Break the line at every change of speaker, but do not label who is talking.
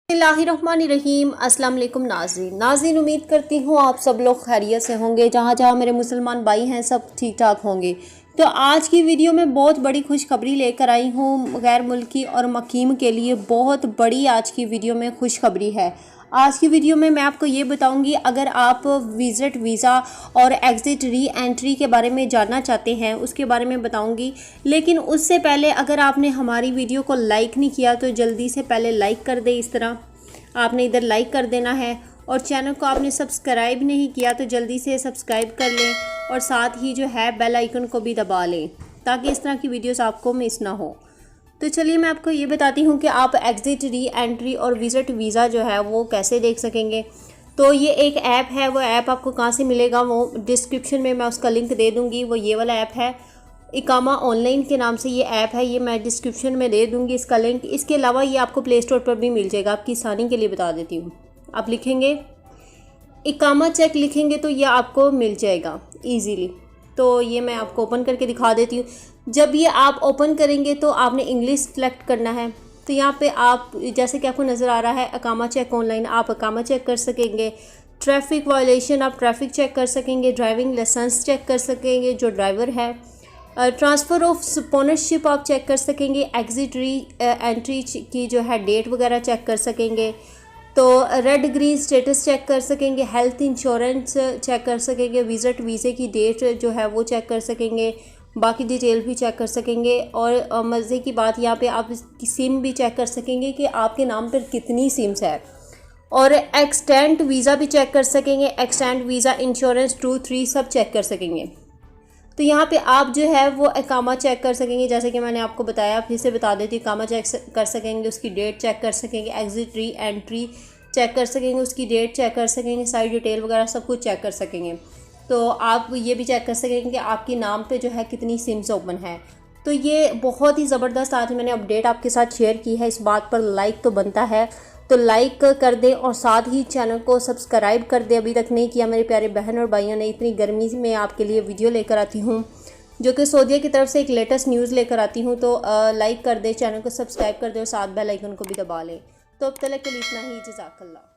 बिस्मिल्लाहिर्रहमानिर्रहीम। अस्सलाम वालेकुम नाज़रीन, उम्मीद करती हूँ आप सब लोग खैरियत से होंगे। जहाँ जहाँ मेरे मुसलमान भाई हैं सब ठीक ठाक होंगे। तो आज की वीडियो में बहुत बड़ी खुशखबरी लेकर आई हूँ गैर मुल्की और मुकीम के लिए। बहुत बड़ी आज की वीडियो में खुशखबरी है। आज की वीडियो में मैं आपको ये बताऊंगी, अगर आप विज़िट वीज़ा और एग्ज़िट री एंट्री के बारे में जानना चाहते हैं उसके बारे में बताऊंगी। लेकिन उससे पहले अगर आपने हमारी वीडियो को लाइक नहीं किया तो जल्दी से पहले लाइक कर दें। इस तरह आपने इधर लाइक कर देना है, और चैनल को आपने सब्सक्राइब नहीं किया तो जल्दी से सब्सक्राइब कर लें, और साथ ही जो है बेल आइकन को भी दबा लें ताकि इस तरह की वीडियोस आपको मिस ना हो। तो चलिए मैं आपको ये बताती हूँ कि आप एग्ज़िट री एंट्री और विज़िट वीज़ा जो है वो कैसे देख सकेंगे। तो ये एक ऐप है, वो ऐप आपको कहाँ से मिलेगा वो डिस्क्रिप्शन में मैं उसका लिंक दे दूँगी। वो ये वाला ऐप है, इकामा ऑनलाइन के नाम से ये ऐप है, ये मैं डिस्क्रिप्शन में दे दूँगी इसका लिंक। इसके अलावा ये आपको प्ले स्टोर पर भी मिल जाएगा। आपकी आसानी के लिए बता देती हूँ, आप लिखेंगे इकामा चेक लिखेंगे तो ये आपको मिल जाएगा ईज़िली। तो ये मैं आपको ओपन करके दिखा देती हूँ। जब ये आप ओपन करेंगे तो आपने इंग्लिश सेलेक्ट करना है। तो यहाँ पे आप जैसे कि आपको नज़र आ रहा है इकामा चेक ऑनलाइन, आप इकामा चेक कर सकेंगे। ट्रैफिक वायलेशन आप ट्रैफिक चेक कर सकेंगे। ड्राइविंग लाइसेंस चेक कर सकेंगे जो ड्राइवर है। ट्रांसफ़र ऑफ स्पॉनरशिप आप चेक कर सकेंगे। एग्ज़िट री एंट्री की जो है डेट वगैरह चेक कर सकेंगे। तो रेड ग्रीन स्टेटस चेक कर सकेंगे। हेल्थ इंश्योरेंस चेक कर सकेंगे। विज़िट वीज़े की डेट जो है वो चेक कर सकेंगे। बाकी डिटेल भी चेक कर सकेंगे। और मज़े की बात यहाँ पे आप सिम भी चेक कर सकेंगे कि आपके नाम पर कितनी सिम्स है। और एक्सटेंट वीज़ा भी चेक कर सकेंगे। एक्सटेंट वीज़ा इंश्योरेंस 2-3 सब चेक कर सकेंगे। तो यहाँ पे आप जो है वो इकामा चेक कर सकेंगे, जैसे कि मैंने आपको बताया, फिर से बता देती हूँ। इकामा चेक कर सकेंगे, उसकी डेट चेक कर सकेंगे। एग्ज़िट री एंट्री चेक कर सकेंगे, उसकी डेट चेक कर सकेंगे। सारी डिटेल वगैरह सब कुछ चेक कर सकेंगे। तो आप ये भी चेक कर सकेंगे कि आपके नाम पे जो है कितनी सिम्स ओपन है। तो ये बहुत ही ज़बरदस्त आज मैंने अपडेट आपके साथ शेयर की है। इस बात पर लाइक तो बनता है, तो लाइक कर दें और साथ ही चैनल को सब्सक्राइब कर दें अभी तक नहीं किया मेरे प्यारे बहन और भाइयों ने। इतनी गर्मी में आपके लिए वीडियो लेकर आती हूँ जो कि सऊदीया की तरफ से एक लेटेस्ट न्यूज़ लेकर आती हूँ। तो लाइक कर दें, चैनल को सब्सक्राइब कर दें और साथ बेल आइकन को भी दबा लें। तो अब तक के लिए इतना ही, जज़ाकल्लाह।